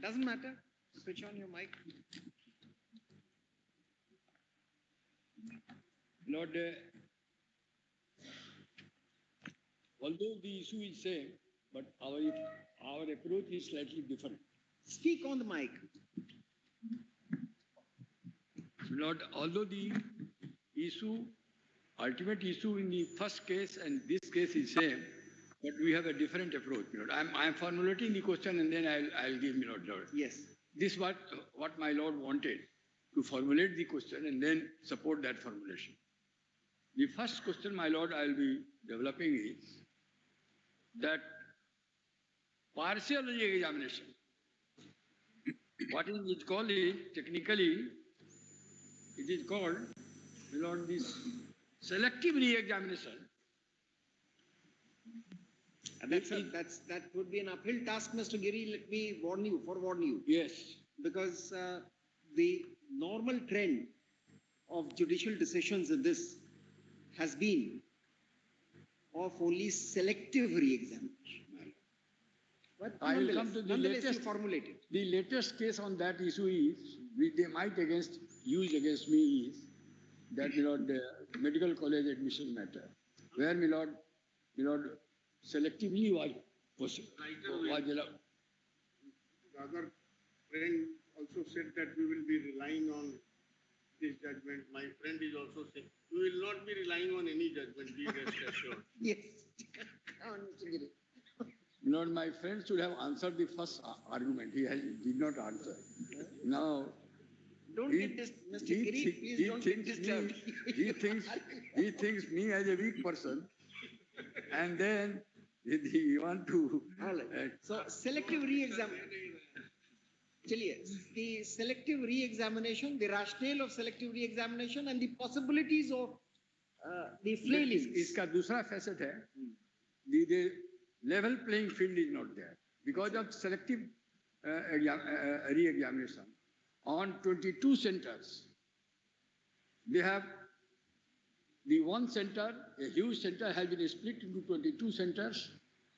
Doesn't matter. Switch on your mic. Lord, although the issue is same, but our approach is slightly different. Speak on the mic. Lord, although the issue, ultimate issue in the first case and this case is same, but we have a different approach. Lord, I'm formulating the question and then I'll give me Lord. Yes. This is what my Lord wanted, to formulate the question and then support that formulation. The first question, my Lord, I'll be developing is that partial re-examination. What is it called? Technically, it is called, my Lord, this selective re-examination. That would be an uphill task, Mr. Giri. Let me forewarn you. Yes. Because the normal trend of judicial decisions in this has been of only selective re-examination. But I will come to the latest, formulated. The latest case on that issue is, they might use against me is that, my Lord, the medical college admission matter, where, my Lord, selectively was allowed. The other friend also said that we will be relying on this judgment. My friend is also saying, we will not be relying on any judgment, be rest assured. Yes. Come on, Mr. Giri. Lord, my friend should have answered the first argument. He did not answer. Now, don't get this, Mr. Giri, please don't get disturbed. He thinks me as a weak person, and then he want to. So selective re-examination. The selective re-examination, the rationale of selective re-examination, and the possibilities of the flailings. इसका दूसरा facet है. The level playing field is not there because of selective re-examination. On 22 centers, they have the one center, a huge center has been split into 22 centers,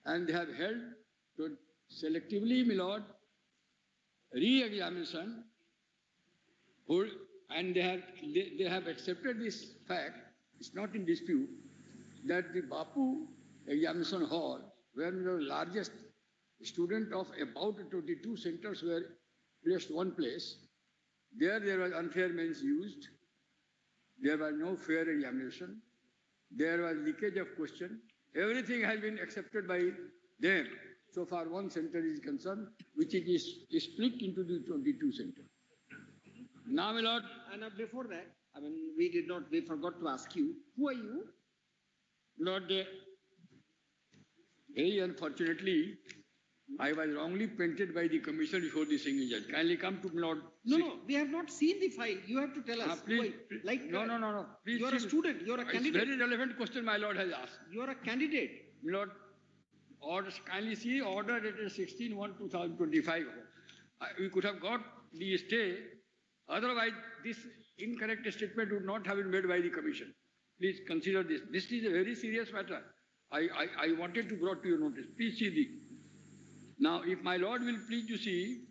and they have held selectively, my Lord, re-examination, and they have accepted this fact, it's not in dispute, that the Bapu examination hall, where the largest student of about 22 centers were placed one place, there was unfair means used, there was no fair examination, there was leakage of question, everything has been accepted by them. So far one center is concerned, which it is split into the 22 centers. Now, my Lord. And before that, we forgot to ask you, who are you? Lord, very unfortunately, I was wrongly painted by the commission before the single judge. Kindly come to Lord. No, we have not seen the file. You have to tell us. Please, no. Please, you are a student. You are a candidate. It's a very relevant question my Lord has asked. You are a candidate. My Lord, kindly see order dated 16/1/2025. We could have got the stay. Otherwise, this incorrect statement would not have been made by the commission. Please consider this. This is a very serious matter. I wanted to brought to your notice. Please see the. Now, if my Lord will please to see,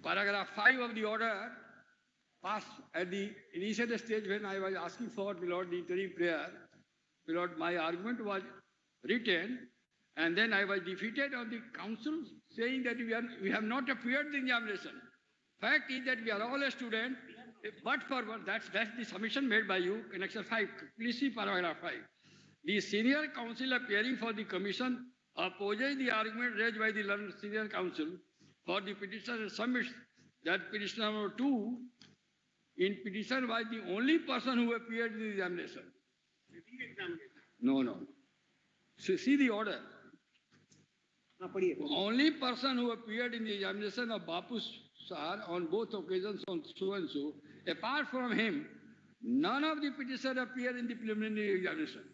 paragraph 5 of the order passed at the initial stage when I was asking for, my Lord, the interim prayer. My Lord, my argument was written, and then I was defeated on the council saying that we have not appeared in the examination. Fact is that we are all a student, but for what, that's the submission made by you, connection 5. Please see paragraph 5. The senior counsel appearing for the commission opposes the argument raised by the learned senior counsel for the petitioner and submits that petitioner number 2 in petition was the only person who appeared in the examination. No. So see the order. Only person who appeared in the examination of Bapu Sir on both occasions on so and so, apart from him, none of the petitioners appeared in the preliminary examination.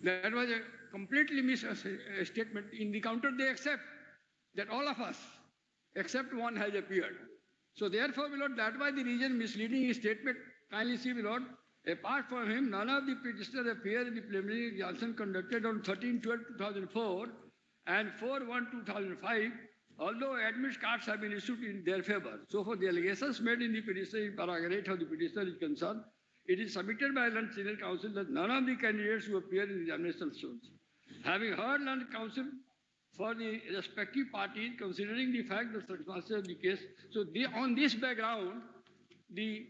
That was a completely misstatement. In the counter, they accept that all of us, except one, has appeared. So therefore, my Lord, that was the reason misleading statement. Kindly see, my Lord, apart from him, none of the petitioners appeared in the preliminary examination conducted on 13/12/2004 and 4/1/2005 although admit cards have been issued in their favor, so for the allegations made in the petition in paragraph 8 of the petition is concerned, it is submitted by learned senior counsel that none of the candidates who appear in the examination shows. Having heard learned counsel for the respective parties, considering the fact that circumstances of the case, so on this background, the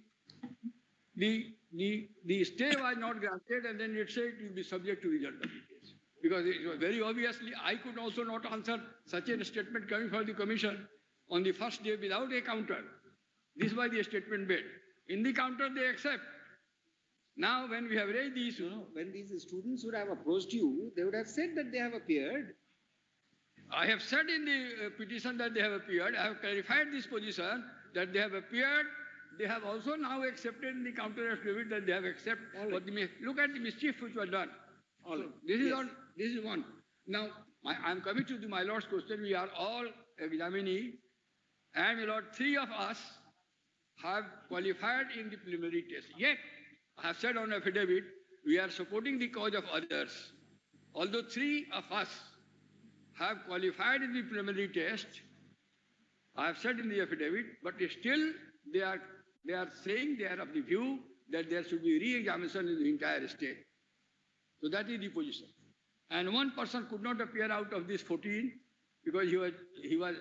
stay was not granted, and then it said it will be subject to result of the case. Because it was very obviously, I could also not answer such a statement coming from the commission on the first day without a counter. This was the statement made. In the counter, they accept. Now, when we have raised the issue, When these students would have approached you, they would have said that they have appeared. I have said in the petition that they have appeared. I have clarified this position that they have appeared. They have also now accepted in the counter affidavit that they have accepted. All right. Look at the mischief which was done. All So right. this is Yes. on. This is one. Now I am coming to my lord's question. We are all examining, and my lord, 3 of us have qualified in the preliminary test. Yet I have said on affidavit we are supporting the cause of others. Although 3 of us have qualified in the preliminary test, I have said in the affidavit, but still they are saying they are of the view that there should be re-examination in the entire state. So that is the position. And one person could not appear out of this 14 because he was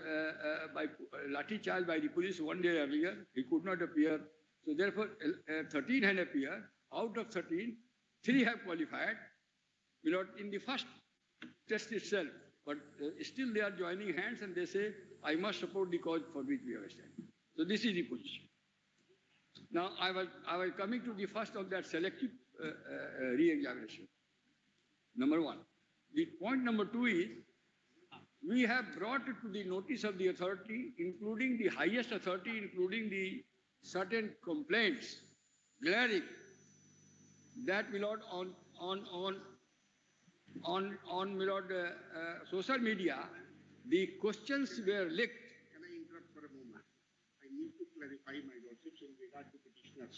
by lathi charge by the police one day earlier. He could not appear. So therefore, 13 had appeared. Out of 13, 3 have qualified. In the first test itself. But still they are joining hands and they say, I must support the cause for which we have stand. So this is the position. Now I was coming to the first of that selective re-examination. Number 1. The point number 2 is, we have brought it to the notice of the authority, including the highest authority, including the certain complaints, glaring, that my lord on my lord, social media, the questions were leaked. Can I interrupt for a moment? I need to clarify, my lordships, in regard to petitioners.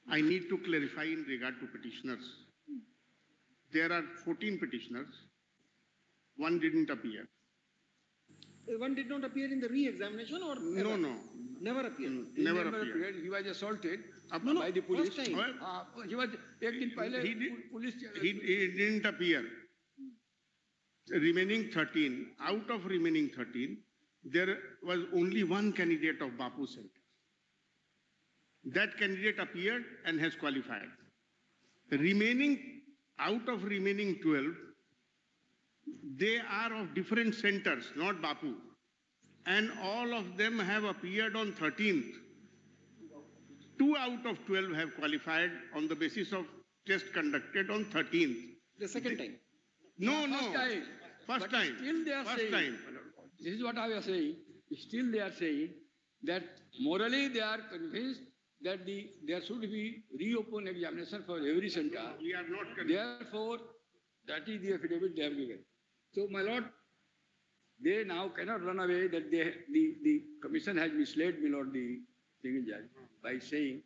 I need to clarify in regard to petitioners. There are 14 petitioners. 1 didn't appear. One did not appear in the re-examination or No, no. Never appeared. He Never appeared. He was assaulted No, no, by the police. first time. He was एक दिन पहले He did- police. He didn't appear. Remaining 13, out of remaining 13, there was only 1 candidate of Bapu Center. That candidate appeared and has qualified. Out of remaining 12, they are of different centers, not Bapu. And all of them have appeared on 13th. 2 out of 12 have qualified on the basis of test conducted on 13th. The second time. No, no. First time. First But time. Still they are First saying. time. This is what I was saying. Still they are saying that morally they are convinced that there should be reopen examination for every center. We are not convinced. Therefore, that is the affidavit they have given. So, my lord, they now cannot run away that the commission has misled, my lord, the single judge by saying.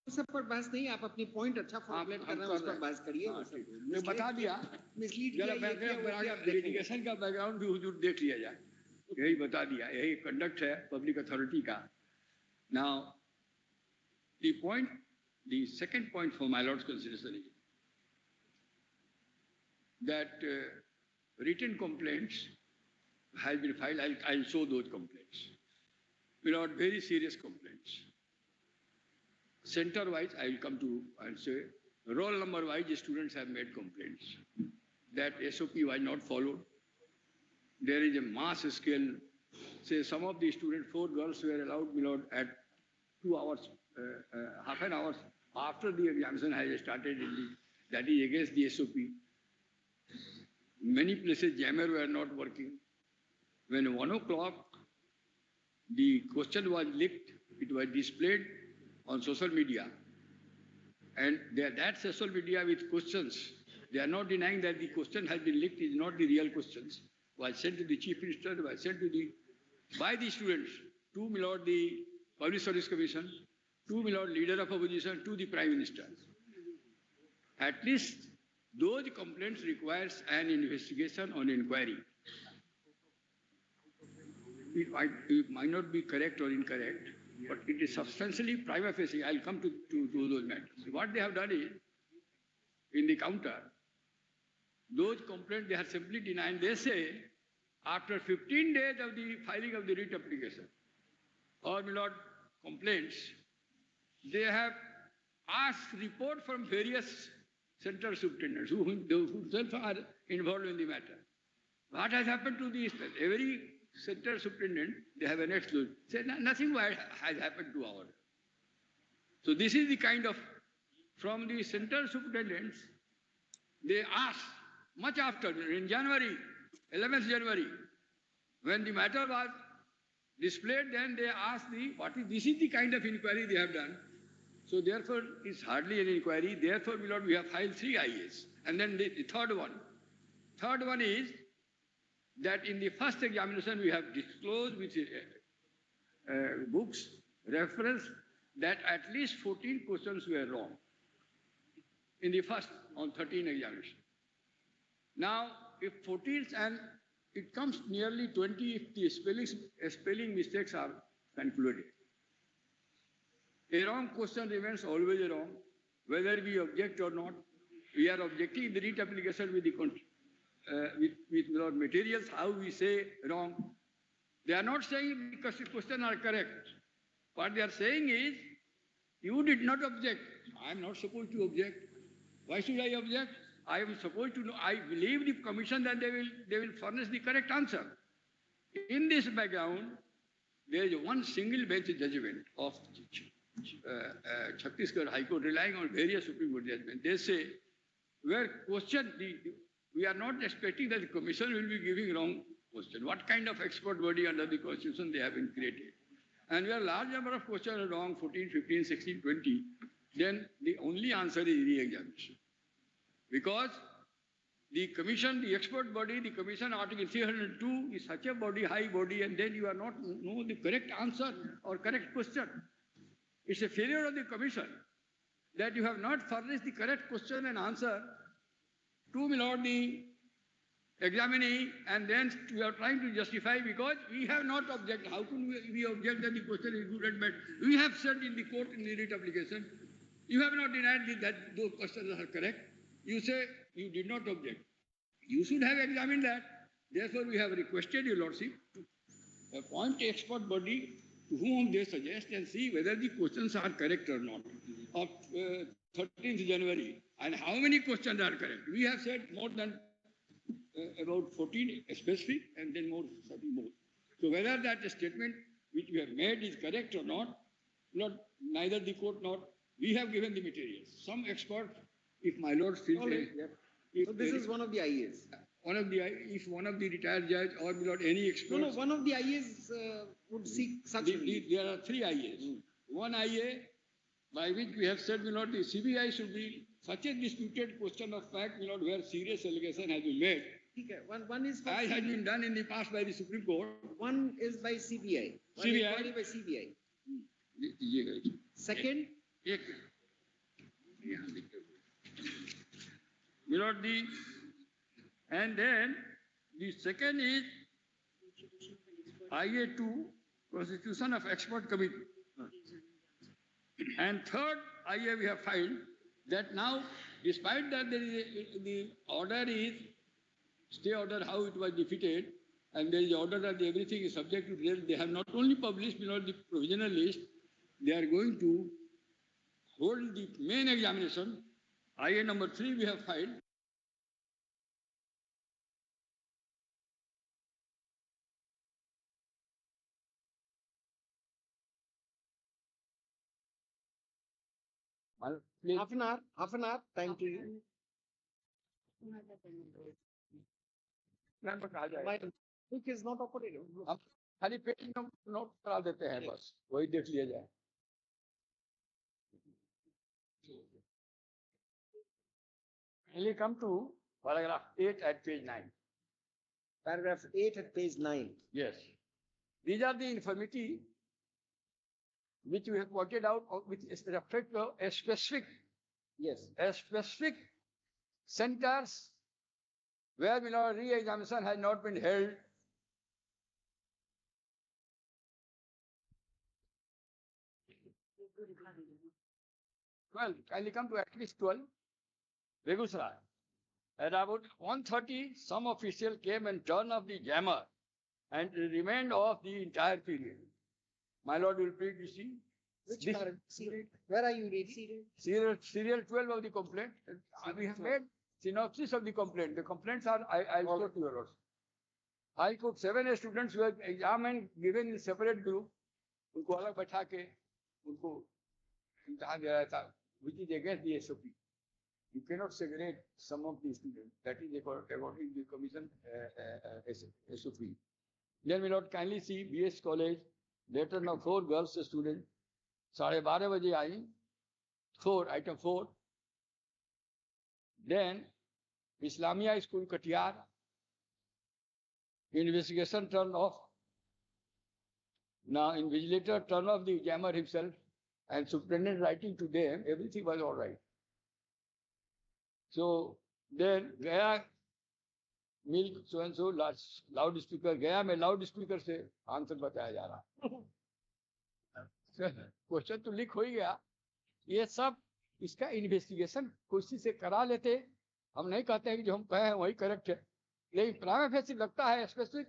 सब पर बहस नहीं, आप अपनी point अच्छा formulate कर रहे हैं, उस पर बहस करिए। मैं बता दिया मिसलीड जरा किया, ये किया, वो किया, आप देखेंगे। लिटिगेशन का बैकग्राउंड भी हुजूर देख लिया जाए। यही बता दिया, यही कंडक्ट है पब्लिक अथॉरिटी का। Now, the second point for my lord's consideration is that written complaints has been filed. I'll show those complaints. My lord, very serious complaints. Center-wise, I will come to and say, roll number-wise, students have made complaints that SOP was not followed. There is a mass scale. Say some of the students, 4 girls were allowed, my lord, at 2 hours, half an hour after the examination has started. That is against the SOP. Many places jammer were not working. When 1 o'clock, the question was leaked. It was displayed on social media. And that social media with questions, they are not denying that the question has been leaked, is not the real questions. Was sent to the Chief Minister, was sent to by the students, to my lord, the Public Service Commission, to my lord, Leader of Opposition, to the Prime Minister. At least those complaints requires an investigation on inquiry. it might not be correct or incorrect, but it is substantially prima facie. I'll come to those matters. What they have done is, in the counter, those complaints they have simply denied. They say, after 15 days of the filing of the writ application, or my lord, complaints, they have asked report from various center superintendents who themselves are involved in the matter. What has happened to these? Every center superintendent, they have annexed those. Say, nothing has happened to our. So this is the kind of, from the center superintendents, they asked much after, in January, 11th January, when the matter was displayed, then they asked this is the kind of inquiry they have done. So therefore, it's hardly an inquiry. Therefore, my lord, we have filed 3 IAs. And then the third one. Third one is that in the first examination, we have disclosed with books, reference, that at least 14 questions were wrong in the first on 13 examination. Now, if 14 and it comes nearly 20 if the spelling mistakes are concluded. A wrong question remains always a wrong, whether we object or not. We are objecting the writ application with the with our materials, how we say wrong. They are not saying because the questions are correct. What they are saying is, you did not object. I am not supposed to object. Why should I object? I am supposed to know. I believe the commission that they will furnish the correct answer. In this background, there is one single bench judgment of Chhattisgarh High Court relying on various Supreme Court judgments. They say, where question, we are not expecting that the commission will be giving wrong question. What kind of expert body under the constitution they have been created? And where a large number of questions are wrong, 14, 15, 16, 20, then the only answer is re-examination. Because the commission, the expert body, the commission article 302 is such a body, high body, and then you are not know the correct answer or correct question. It's a failure of the commission that you have not furnished the correct question and answer to my lord the examinee, and then we are trying to justify because we have not objected. How can we object that the question is good and bad? We have said in the court in the writ application, you have not denied that those questions are correct. You say you did not object. You should have examined that. Therefore, we have requested your lordship to appoint an expert body to whom they suggest and see whether the questions are correct or not. Of 13th January, and how many questions are correct? We have said more than about 14 specific, and then more, 30 more. So whether that statement which we have made is correct or not, neither the court nor we have given the materials. Some expert, if my lord feels so this is one of the IAs. If one of the retired judge or without any expert. No, one of the IAs would seek such relief. There are 3 IAs. One IA by which we have said, the CBI should be such a disputed question of fact, where serious allegation has been made. Okay. One is for as has been done in the past by the Supreme Court. One is by CBI. One CBI. is by CBI. Second, and then the second is IA2, Constitution of Expert Committee. And third IA we have filed that now, despite that there is the order is, stay order how it was defeated, and there is order that everything is subject to drill, they have not only published the provisional list, they are going to hold the main examination. IA number 3 we have filed. half an hour, time to you. My book is not operating. अब खाली पेटी note करा देते हैं बस वही देख लिया जाए. Finally come to paragraph 8 at page 9. Paragraph 8 at page 9. Yes. These are the infirmity which we have pointed out, which is referred to a specific centers where re-examination has not been held 12. Kindly come to at least 12. Begusara. At about 1:30, some official came and turned off the jammer and remained off the entire period. My lord will please to see. Which This- current? Serial? Where are you reading? Serial 12 of the complaint. We have made synopsis of the complaint. The complaints are, I'll quote to your also. High Court, 7 students were examined, given in separate group. उनको अलग बैठा के उनको इम्तिहान दिया था, which is against the SOP. You cannot segregate some of the students. That is according to the commission SOP. Then we not kindly see BS College, later now 4 girls students, 12:30 बजे आई, 4, item 4. Then Islamia School Katiyar, investigation turned off. Now invigilator turned off the jammer himself and superintendent writing to them, everything was all right. So then Gaya milk so and so loud speaker, Gaya में loud speaker से answer बताया जा रहा. Question तो leak हो ही गया. ये सब इसका इन्वेस्टिगेशन कोशिश से करा लेते. हम नहीं कहते हैं कि जो हम कहे हैं वही करेक्ट है, लेकिन प्राइमा फेसी लगता है स्पेसिफिक.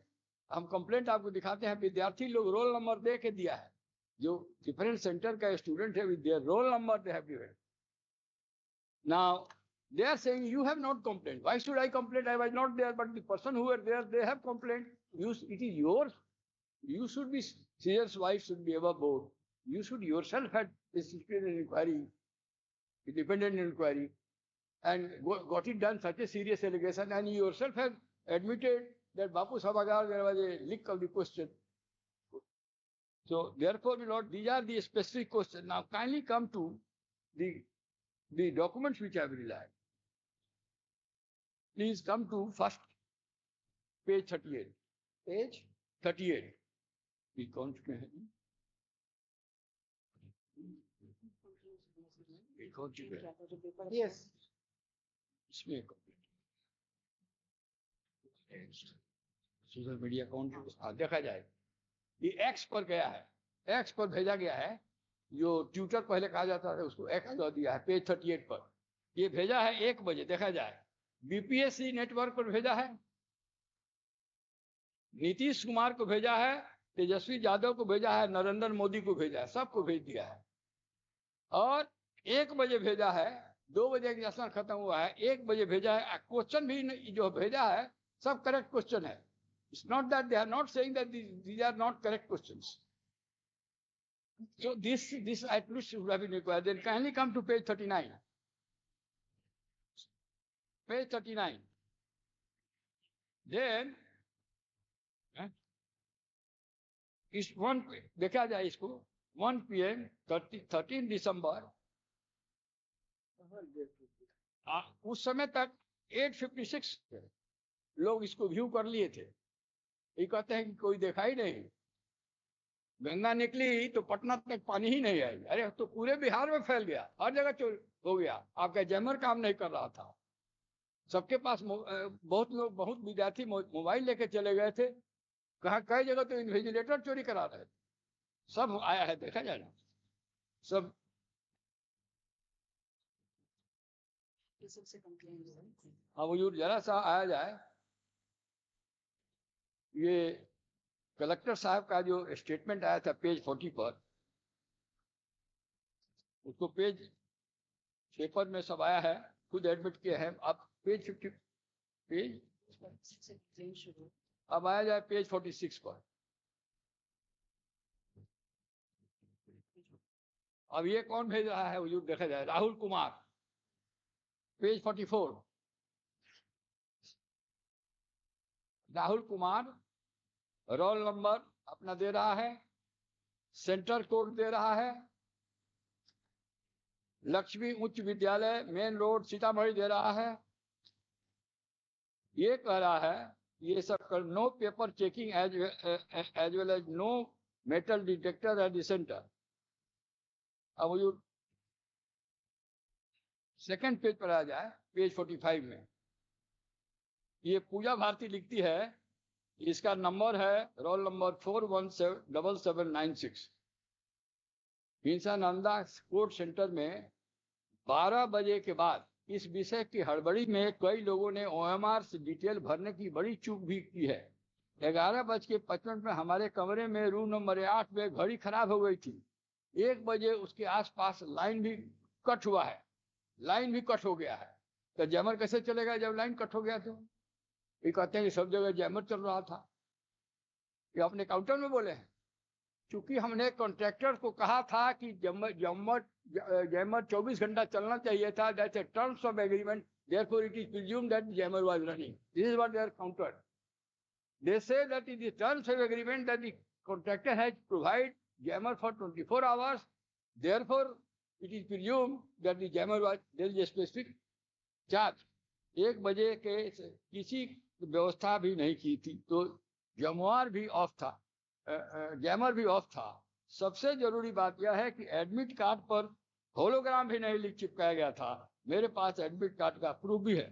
हम कंप्लेंट आपको दिखाते हैं, विद्यार्थी लोग रोल नंबर दे के दिया है, जो डिफरेंट सेंटर का स्टूडेंट है with their roll number they have given. Now they are saying you have not complained. Why should I complain? I was not there, but the person who were there, they have complained. It is yours. You should be, Caesar's wife should be above board. You should yourself have disciplinary inquiry, independent inquiry, and got it done such a serious allegation, and you yourself have admitted that Bapu Sabhagar, there was a leak of the question. So therefore, my lord, these are the specific questions. Now kindly come to the documents which I have relied. Please come to first page 38. Page? 38. We count में है. We count चुके हैं. Yes. इसमें social media account देखा जाए, ये x पर गया है, एक्स पर भेजा गया है. जो ट्विटर पहले कहा जाता था उसको एक्स कर दिया है. पेज 38 पर ये भेजा है 1 बजे. देखा जाए, बीपीएससी नेटवर्क पर भेजा है, नीतीश कुमार को भेजा है, तेजस्वी यादव को भेजा है, नरेंद्र मोदी को भेजा है, सबको भेज दिया है. और 1 बजे भेजा है, 2 बजे एग्जामिनेशन खत्म हुआ है, 1 बजे भेजा है. क्वेश्चन भी जो भेजा है सब करेक्ट क्वेश्चन है. It's not that they are not saying that these are not correct questions. So this at least should have been required. Then kindly come to page 39. Page 39. Then इस 1 देखा जाए इसको 1 PM 13 दिसंबर. उस समय तक 856 लोग इसको व्यू कर लिए थे. ये कहते हैं कि कोई देखा ही नहीं. गंगा निकली तो पटना तक पानी ही नहीं आई. अरे तो पूरे बिहार में फैल गया, हर जगह हो गया. आपका जैमर काम नहीं कर रहा था. सबके पास बहुत लोग, बहुत विद्यार्थी मोबाइल लेके चले गए थे. कहा कई जगह तो इन्विजिलेटर चोरी करा रहे थे. सब आया है, देखा जाए ना सब. अब वो जरा सा आया जाए, ये कलेक्टर साहब का जो स्टेटमेंट आया था पेज 40 पर, उसको पेज पेपर में सब आया है, खुद एडमिट किए हैं. अब पेज 50 पेज अब आया जाए पेज 46 पर. अब ये कौन भेज रहा है वो देखा जाए, Rahul Kumar. Page 44 Rahul Kumar roll number अपना दे रहा है, सेंटर कोड दे रहा है, लक्ष्मी उच्च विद्यालय मेन रोड सीतामढ़ी दे रहा है. ये कह रहा है ये सब कर no paper checking as well as no metal detector at the centre. अब वो सेकंड पेज पर आ जाए, पेज 45 में ये पूजा भारती लिखती है, इसका नंबर है रोल नंबर 417796. हिंसानंदा कोर्ट सेंटर में 12 बजे के बाद इस विषय की हड़बड़ी में कई लोगों ने OMR से डिटेल भरने की बड़ी चूक भी की है। 11:55 में हमारे कमरे में रूम नंबर 8 में घड़ी खराब हो गई थी। 1 बजे उसके आसपास लाइन भी कट हुआ है, लाइन भी कट हो गया है। तो जैमर कैसे चलेगा जब लाइन कट हो गया? तो ये कहते हैं कि सब जगह जैमर चल रहा था। ये अपने काउंटर में बोले हैं। चूंकि हमने कॉन्ट्रैक्टर को कहा था कि जैमर 24 घंटा चलना चाहिए था, that's a terms of agreement, therefore it is presumed that jammer was running. This is what they are countered. They say that in the terms of agreement that the contractor has provided jammer for 24 hours, therefore it is presumed that the jammer was, there is a specific charge. 1 बजे के किसी व्यवस्था भी नहीं की थी, तो जमवार भी ऑफ था, जैमर भी ऑफ था। सबसे जरूरी बात यह है कि एडमिट कार्ड पर होलोग्राम भी नहीं चिपकाया गया था। मेरे पास एडमिट कार्ड का प्रूफ भी है।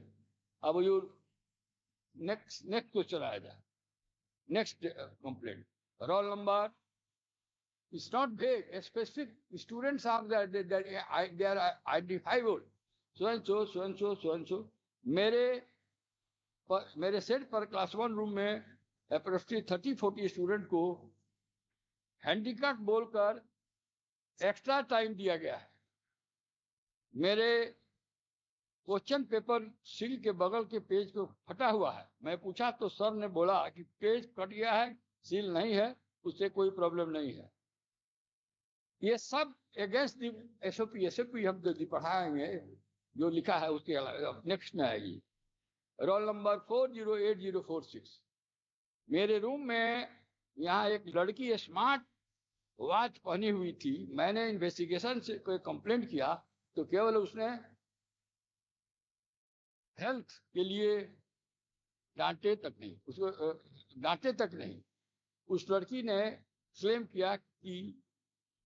अब यू नेक्स्ट क्वेश्चन आया जाए, next complaint. Roll number is not vague, specific students are they are identifiable, so and so, so and so, so and so. मेरे सेट पर क्लास 1 रूम में अप्रोक्सीमेटली 30-40 स्टूडेंट को हैंडीकैप बोलकर एक्स्ट्रा टाइम दिया गया है। मेरे क्वेश्चन पेपर सील के बगल के पेज को फटा हुआ है। मैं पूछा तो सर ने बोला कि पेज कट गया है, सील नहीं है, उससे कोई प्रॉब्लम नहीं है। ये सब अगेंस्ट दी एसओपी हम जो पढ़ाएंगे, जो लिखा है उसके अलावा नेक्स्ट में आएगी। Roll number 408046। मेरे रूम में यहाँ एक लड़की स्मार्ट वॉच पहनी हुई थी। मैंने इन्वेस्टिगेशन से कोई कंप्लेंट किया तो केवल उसने हेल्थ के लिए डांटे तक नहीं, उसको डांटे तक नहीं। उस लड़की ने क्लेम किया कि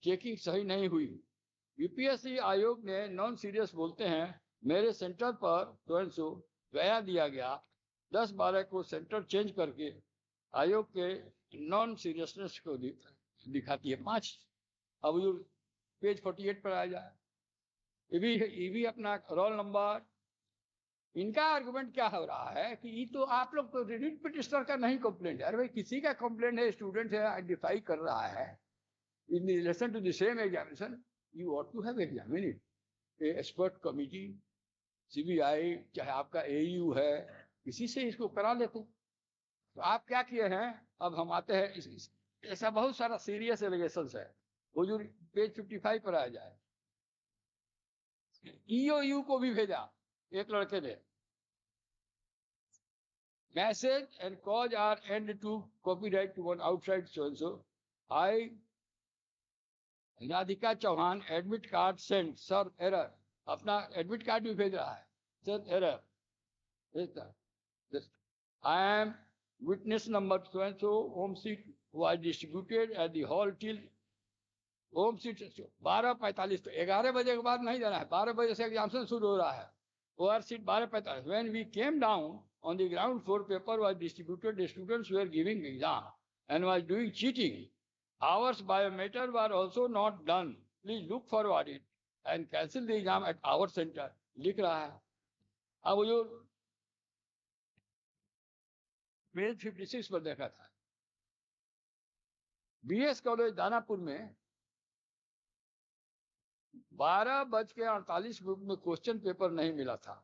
चेकिंग सही नहीं हुई। यूपीएससी आयोग ने नॉन सीरियस बोलते हैं। मेरे सेंटर पर तो गया दिया गया। 10-12 को सेंटर चेंज करके आयोग के नॉन सीरियसनेस को दिखाती है 5। अब ये पेज 48 पर आ जाए। ये भी अपना रोल नंबर। इनका आर्गुमेंट क्या हो रहा है कि ये तो आप लोग तो रिट पिटिशनर का नहीं कंप्लेंट है। अरे भाई, किसी का कंप्लेंट है, स्टूडेंट है, आइडेंटिफाई कर रहा है in relation to the same examination, you ought to have examine it. Expert committee, CBI, चाहे आपका एयू है, किसी से इसको करा लेते। तो आप क्या किए हैं? अब हम आते हैं, ऐसा बहुत सारा सीरियस एलिगेशंस है। वो जो पेज 55 पर आ जाए। ईओयू को भी भेजा एक लड़के ने। Message and cause are and to copyright to one outside so and so. I Radhika Chauhan, admit card send sir error. अपना एडमिट कार्ड भी भेज रहा है, sir error. I am witness number so and so, home seat was distributed at the hall till home seat 12:45। तो 11 बजे के बाद नहीं जाना है, 12 बजे से एग्जामिनेशन शुरू हो रहा है। OR seat 12:45। when we came down on the ground floor, paper was distributed, the students were giving exam and was doing cheating. Hours biometer were also not done, please look forward it and cancel the exam at our center, लिख रहा है। अब जो page 56 पर देखा था, BS college Danapur में 12:48 में क्वेश्चन पेपर नहीं मिला था।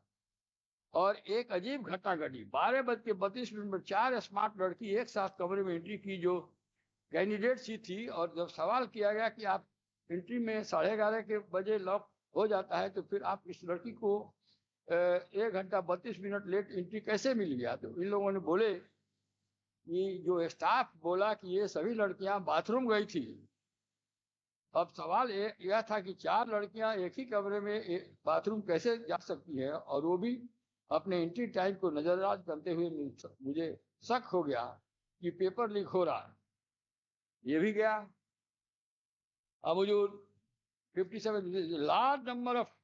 और एक अजीब घटना घटी। 12:32 में 4 स्मार्ट लड़की एक साथ कमरे में एंट्री की जो कैंडिडेट सी थी। और जब सवाल किया गया कि आप एंट्री में 11:30 के बजे लॉक हो जाता है, तो फिर आप इस लड़की को 1 घंटा 32 मिनट लेट एंट्री कैसे मिल गया? तो इन लोगों ने बोले कि जो स्टाफ बोला कि ये सभी लड़कियां बाथरूम गई थी। अब सवाल यह था कि 4 लड़कियां एक ही कमरे में बाथरूम कैसे जा सकती हैं, और वो भी अपने एंट्री टाइम को नजरअंदाज करते हुए। मुझे शक हो गया कि पेपर लीक हो रहा है। ये भी गया। अब जो 57, large number of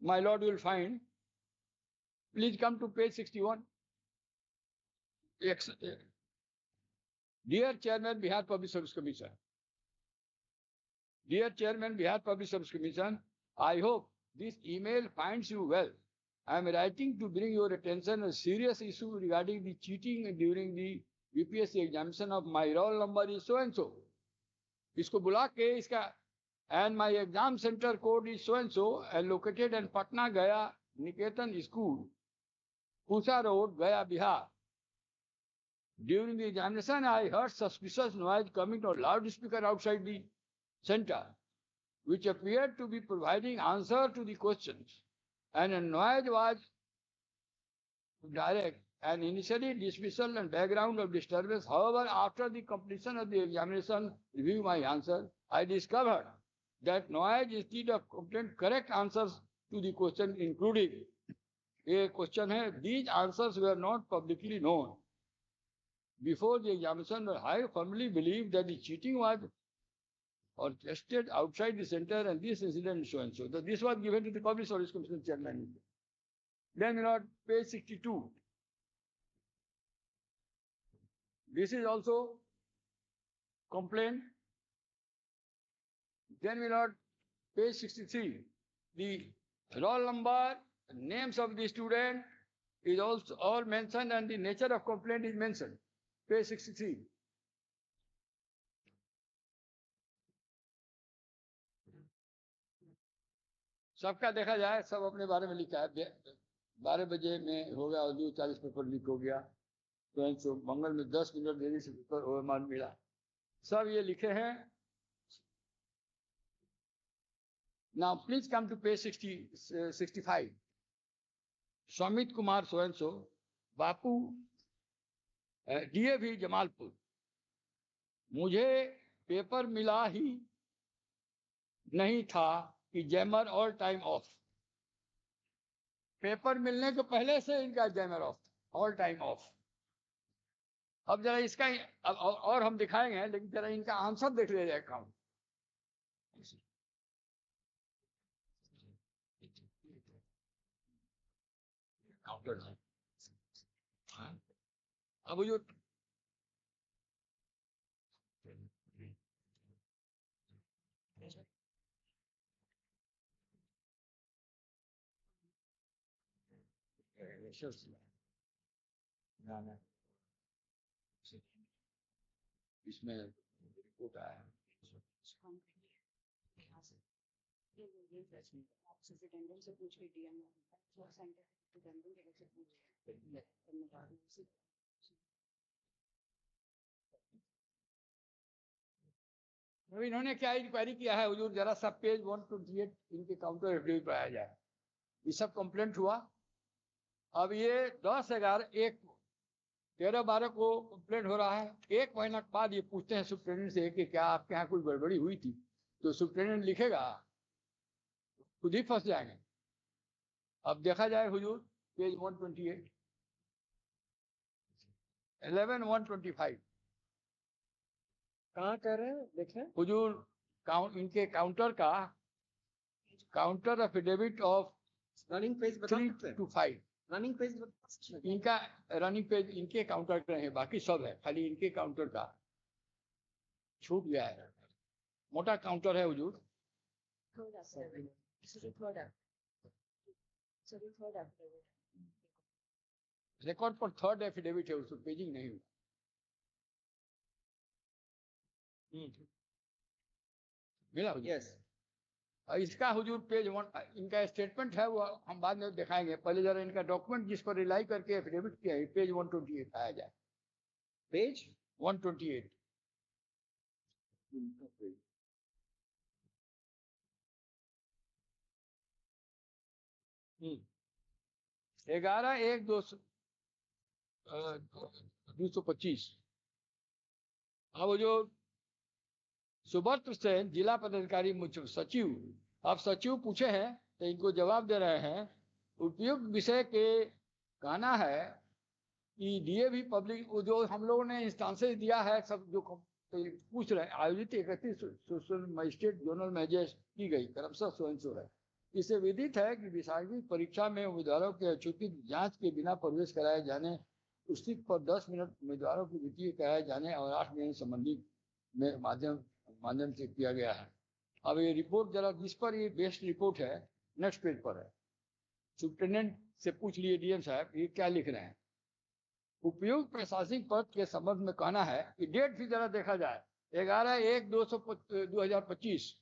my lord will find, please come to page 61। Dear Chairman, Bihar Public Service Commission. Dear Chairman, Bihar Public Service Commission, I hope this email finds you well. I am writing to bring your attention a serious issue regarding the cheating during the UPSC examination of my roll number is so and so. इसको बुला के इसका and my exam center code is so and so and located in Patna Gaya Niketan School, Pusa Road, Gaya, Bihar. During the examination, I heard suspicious noise coming from loudspeaker outside the center, which appeared to be providing answer to the questions. And a noise was direct and initially dismissal and background of disturbance. However, after the completion of the examination, review my answer, I discovered that noise instead of content correct answers to the question, including a question hai, these answers were not publicly known before the examination. I firmly believe that the cheating was orchestrated outside the center and this incident is so and so. So this was given to the Public Service Commission chairman. Then you know, page 62. This is also complaint. Then we note page 63. The roll number, names of the student is also all mentioned and the nature of complaint is mentioned. Page 63. सबका देखा जाए, सब अपने बारे में लिखा है. 12 बजे में हो गया और 40 पेपर लीक हो गया. तो मंगल में 10 मिनट देरी से पेपर ओएमआर मिला. सब ये लिखे हैं. Now please come to page 65. Swamit Kumar so and so, Bapu DAV Jamalpur. मुझे पेपर मिला ही नहीं था कि jammer all time of. Paper मिलने के पहले से इनका jammer of, all time of. अब जरा इसका और हम दिखाएंगे, लेकिन जरा इनका आंसर देख ले जाए काम. काउंटर अब जो इसमें रिपोर्ट आया है. सुपरिटेंडेंट से पूछ के डीएम सेंटर सुपरिटेंडेंट से पूछ इन्होंने क्या इंक्वायरी किया है हुजूर, जरा सा पेज 128 इनके काउंटर एफिडेविट पर आया जाए. ये सब कंप्लेंट हुआ. अब ये 10/11 13/12 को कंप्लेंट हो रहा है. 1 महीना के बाद ये पूछते हैं सुपरिटेंडेंट से कि क्या आपके यहाँ कोई गड़बड़ी हुई थी. तो सुपरिटेंडेंट लिखेगा, खुद ही फंस जाएंगे. अब देखा जाए हुजूर पेज 128, 11/125. कहाँ कह रहे हैं देखें हुजूर इनके काउंटर का counter affidavit of running page बता सकते 3 हैं. to 5. रनिंग पेज बता सकते हैं. इनका रनिंग पेज इनके काउंटर का है, बाकी सब है, खाली इनके काउंटर का छूट गया है. मोटा काउंटर है हुजूर. रिकॉर्ड पर 3rd एफिडेविट है, उसको पेजिंग नहीं हुआ. मिला हुजूर? यस. इसका हुजूर पेज 1 इनका स्टेटमेंट है, वो हम बाद में दिखाएंगे. पहले जरा इनका डॉक्यूमेंट जिस पर रिलाई करके एफिडेविट किया है, पेज 128 आया जाए. पेज 128. 11/1/225. अब जो सुब्रत सेन जिला पदाधिकारी मुख्य सचिव, अब सचिव पूछे हैं तो इनको जवाब दे रहे हैं. उपयुक्त विषय के कहना है कि डीएवी पब्लिक जो हम लोगों ने इंस्टांसेस दिया है, सब जो पूछ रहे हैं, आयोजित 31 सोशल मजिस्ट्रेट जोनल मैजिस्ट्रेट की गई क्रमशः स्वयं है. इससे विदित है कि विषांगिक परीक्षा में उम्मीदवारों के अचूक जांच के बिना प्रवेश कराए जाने, पुस्तक पर 10 मिनट उम्मीदवारों की द्वितीय कराए जाने और 8 महीने संबंधी माध्यम से किया गया है. अब ये रिपोर्ट जरा जिस पर ये बेस्ट रिपोर्ट है, नेक्स्ट पेज पर है। सुप्रिटेंडेंट से पूछ लिए डीएम साहब ये क्या लिख रहे हैं। उपयुक्त प्रशासनिक पद के संबंध में कहना है कि डेट भी जरा देखा जाए 11/1/2025।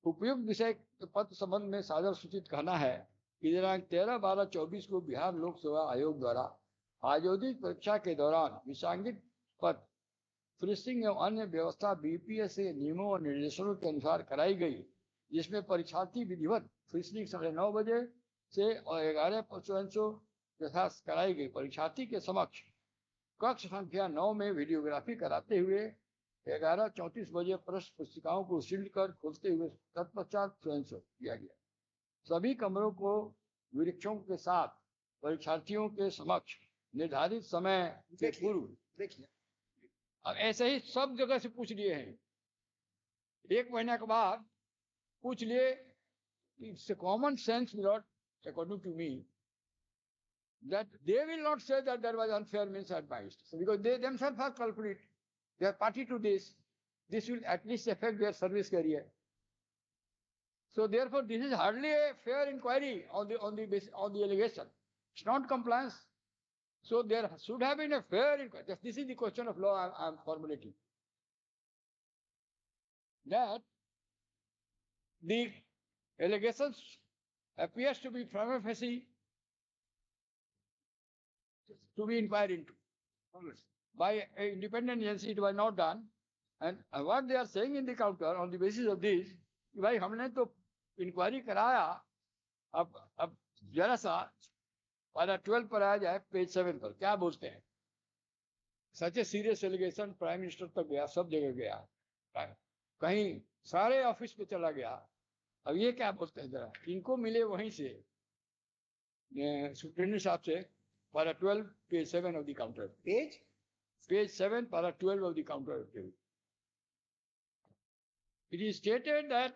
उपयुक्त विषय पद संबंध में सादर सूचित कहना है कि दिनांक 13/12/24 को बिहार लोक सेवा आयोग द्वारा आयोजित परीक्षा के दौरान विसंगत पद फ्रीसिंग एवं अन्य व्यवस्था बीपीएससी नियमों और निर्देशों के अनुसार कराई गई, जिसमें परीक्षार्थी विधिवत फ्रीसिंग 9:30 बजे से और 11:55 तथा कराई गई। परीक्षार्थी के समक्ष कक्ष संख्या 9 में वीडियोग्राफी कराते हुए 11:34 बजे प्रश्न पुस्तिकाओं को सील कर खोलते हुए तत्पश्चात स्वयं किया गया। सभी कमरों को निरीक्षकों के साथ परीक्षार्थियों के समक्ष निर्धारित समय के पूर्व देखिए अब ऐसे ही सब जगह से पूछ लिए हैं। 1 महीने के बाद पूछ लिए। It's a common sense, Lord, according to me, that they will not say that there was unfair means advised. So because they themselves are culprit, they are party to this. This will at least affect their service career. So therefore, this is hardly a fair inquiry on the allegation. It's not compliance. So there should have been a fair inquiry. This is the question of law I am formulating. That the allegations appears to be prima facie to be inquired into. By an independent agency, it was not done. And what they are saying in the counter on the basis of this, भाई हमने तो inquiry कराया, अब जरा सा पारा 12 पर आ जाए पेज 7 पर क्या बोलते हैं। Such a serious allegation prime minister तक गया, सब जगह गया, कहीं सारे ऑफिस पे चला गया। अब ये क्या बोलते हैं, जरा इनको मिले वहीं से सुप्रीटेंडेंट साहब से पारा 12 page 7 of the counter, page 7 पारा 12 of the counter. It is stated that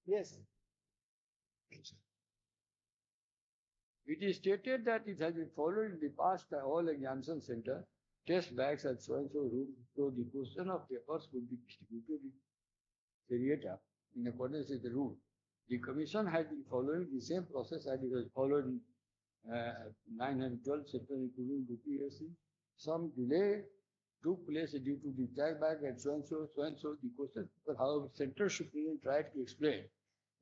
yes, it is stated that it has been followed in the past by all examination center test bags at so and so room, so the question of papers would be distributed in seriata in accordance with the rule. The commission had been following the same process as it was followed in 912 sector including BPSC. Some delay took place due to the tag bag at so and so. The question, but however, Central Superintendent tried to explain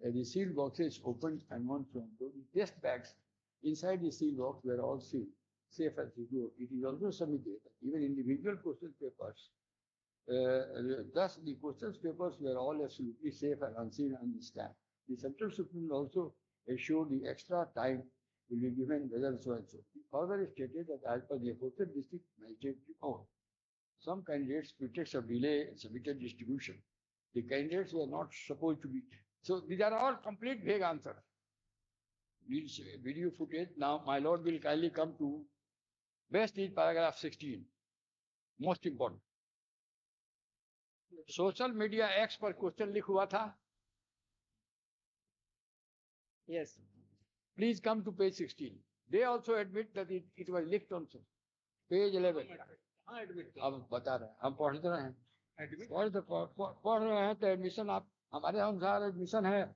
that the sealed boxes opened and one so and so. The test bags inside the sealed box were all sealed, safe as secure. It is also submitted, even individual question papers. Thus, the question papers were all absolutely safe and unseen and stamped. The Central Superintendent also assured the extra time will be given whether so and so. Further stated that as per the aforesaid district magistrate report, some candidates pretext of delay in submitted distribution. The candidates were not supposed to be. So these are all complete vague answers. Video footage. Now my lord will kindly come to best is paragraph 16. Most important. Social media X पर question लिख हुआ था. yes. Please come to page 16. They also admit that it was leaked on page 11. अब बता रहे हैं, हम पढ़ रहे हैं, पढ़ रहे हैं तो एडमिशन आप हमारे अनुसार एडमिशन है,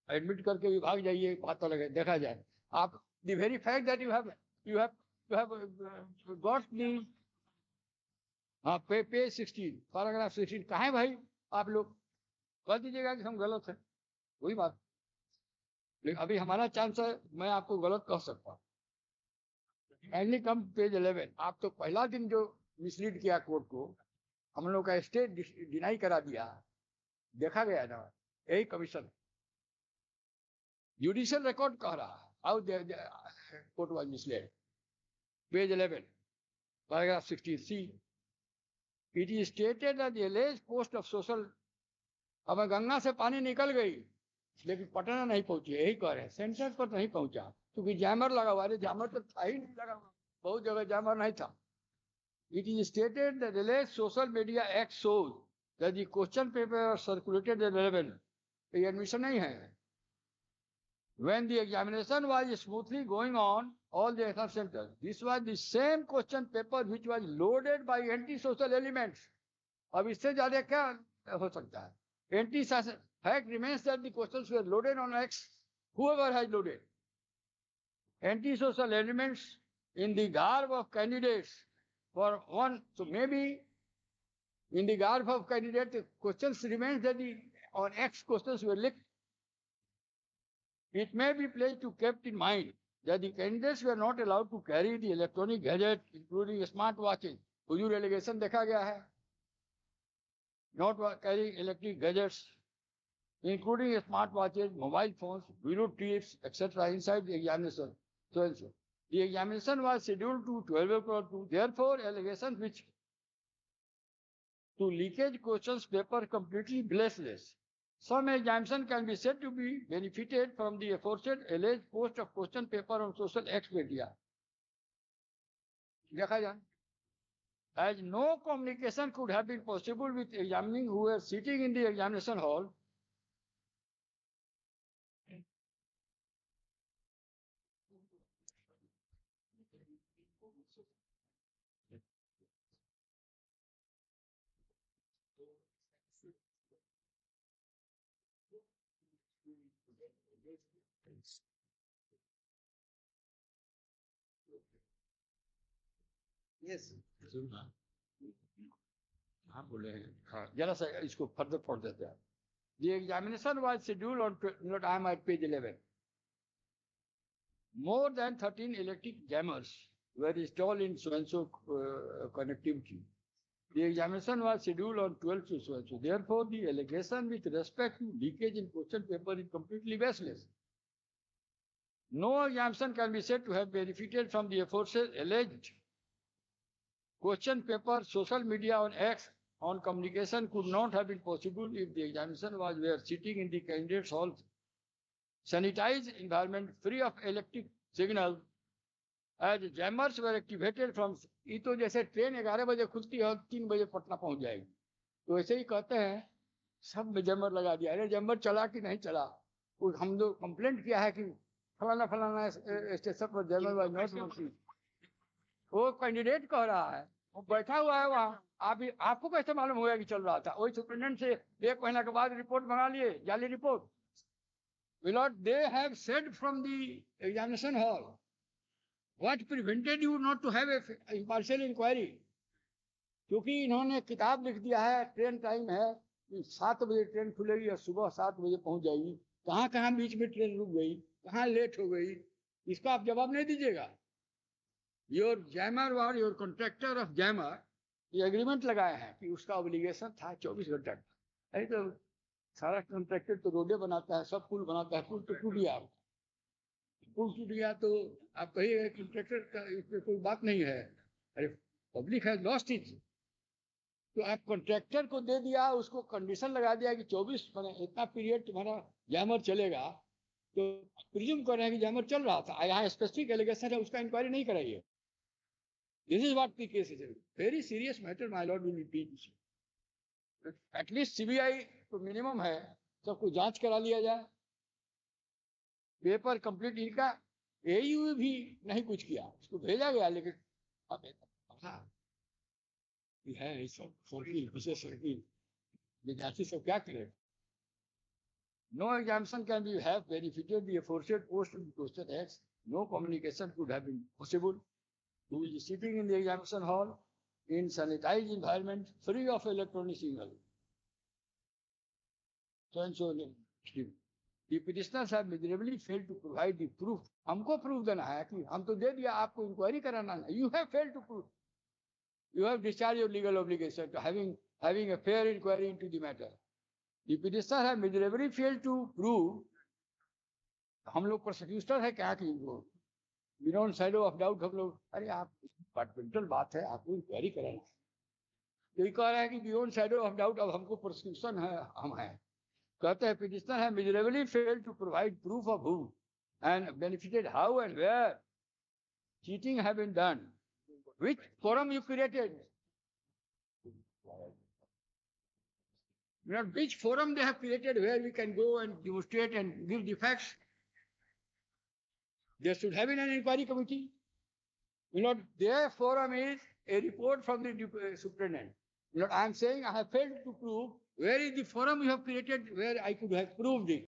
एडमिट करके भी भाग जाइए, पता लगे देखा जाए। आप the very fact that you have got the page 16 paragraph 16 कहाँ भाई आप लोग कह दीजिएगा कि हम गलत हैं, वही बात। लेकिन अभी हमारा चांस है, मैं आपको गलत कह सकता हूँ। Kindly come page 11। आप तो पहला दिन जो मिसलीड किया कोर्ट को, हम लोग का स्टे डिनाई करा दिया, देखा गया ना, यही कमीशन जुडिशियल रिकॉर्ड कह रहा है how court was misled. Page 11 paragraph 16C, it is stated that the एलिज्ड post of social, अब गंगा से पानी निकल गई लेकिन पटना नहीं पहुंची, यही कह रहे हैं, सेंटर पर नहीं पहुंचा क्योंकि जैमर लगा हुआ है। जैमर तो था ही नहीं लगा हुआ, बहुत जगह जैमर नहीं था। It is stated that the alleged Social Media Act shows that the question paper circulated at 11. ये admission नहीं है। When the examination was smoothly going on, all the exam centers, this was the same question paper which was loaded by anti-social elements अब इससे ज्यादा क्या हो सकता है? Anti fact remains that the questions were loaded on X, whoever has loaded. Anti-social elements in the garb of candidates for one, so maybe in the garb of candidate, the questions remains that the on X questions were leaked. It may be placed to kept in mind that the candidates were not allowed to carry the electronic gadget, including smart watches. Hazur allegation देखा गया है. Not carrying electric gadgets, including smart watches, mobile phones, video tips, etc. inside the examination. So and so. The examination was scheduled to 12 o'clock. Therefore, allegations which to leakage questions paper completely baseless. Some examination can be said to be benefited from the aforesaid alleged post of question paper on social X media. देखा जाए. As no communication could have been possible with examining who were sitting in the examination hall, Yes. हाँ बोले हैं. हाँ जरा सा इसको further पढ़ देते हैं. The examination was scheduled on, I am at page 11. More than 13 electric jammers were installed in so-and-so connectivity. The examination was scheduled on 12 to so-and-so. Therefore, the allegation with respect to leakage in question paper is completely baseless. No examination can be said to have benefited from the aforesaid alleged question paper. Social media on X on communication could not have been possible if the examination was were sitting in the candidates hall, sanitized environment free of electric signal, as jammers were activated from. ये तो जैसे train 11 बजे खुलती है और 3 बजे पटना पहुंच जाएगी, तो ऐसे ही कहते हैं सब में जैमर लगा दिया. अरे जैमर चला कि नहीं चला, हम लोग कंप्लेंट किया है कि फलाना फलाना स्टेशन पर जैमर वाज नॉट वर्किंग. वो कैंडिडेट कह रहा है, वो बैठा हुआ है वहाँ. आपको कैसे मालूम होगा कि चल रहा था? वही सुप्रिटेंडेंट से 1 महीना के बाद रिपोर्ट बना लिए, जाली report. Lord, they have said from the examination hall. What prevented you not to have a impartial inquiry? क्योंकि इन्होंने किताब लिख दिया है, ट्रेन टाइम है, 7 बजे ट्रेन खुलेगी और सुबह 7 बजे पहुंच जाएगी. कहाँ कहाँ बीच में ट्रेन रुक गई, कहाँ लेट हो गई, इसका आप जवाब नहीं दीजिएगा. योर जैमर और योर कॉन्ट्रैक्टर ऑफ जैमर ये एग्रीमेंट लगाए हैं कि उसका ऑब्लिगेशन था 24 घंटा का. अरे तो सारा कॉन्ट्रैक्टर तो रोडे बनाता है, सब पुल बनाता है, पुल तो टूट गया, पुल टूट गया तो आप कहिए कॉन्ट्रैक्टर का इसमें कोई बात नहीं है. अरे पब्लिक हैज लॉस्ट इट, तो आप कॉन्ट्रैक्टर को दे दिया, उसको कंडीशन लगा दिया कि 24 इतना पीरियड तुम्हारा जैमर चलेगा, तो प्रिज्यूम कर रहे हैं कि जैमर चल रहा था. यहाँ स्पेसिफिक एलिगेशन है, उसका इंक्वायरी नहीं कराइए. This is what the case is. Very serious matter my lord will be. At least CBI तो मिनिमम है, सबको जांच करा लिया जाए. पेपर कंप्लीट इनका एयू भी नहीं कुछ किया, उसको भेजा गया, लेकिन है सब सर्किल, विशेष सर्किल, विद्यार्थी सब क्या करें. No examination can be have benefited the aforesaid post in question X. No communication could have been possible. Who is sitting in the examination hall in sanitized environment, free of electronic signal. So and so. The petitioners have miserably failed to provide the proof. हमको proof देना है कि हम तो दे दिया, आपको inquiry कराना है. You have failed to prove. You have discharged your legal obligation to having a fair inquiry into the matter. The petitioners have miserably failed to prove. हम लोग prosecutor है क्या कि वो beyond shadow of doubt हम लोग, अरे आप डिपार्टमेंटल बात है, आपको इंक्वायरी कराना. तो ये कह रहा है कि beyond shadow of doubt अब हमको प्रोसिक्यूशन है, हम हैं. कहते हैं petitioner have miserably failed to provide proof of who and benefited how and where cheating have been done. Which forum you created? Not which forum they have created where we can go and demonstrate and give the facts. There should have been an inquiry committee. Their forum is a report from the superintendent. I am saying I have failed to prove where is the forum you have created where I could have proved it.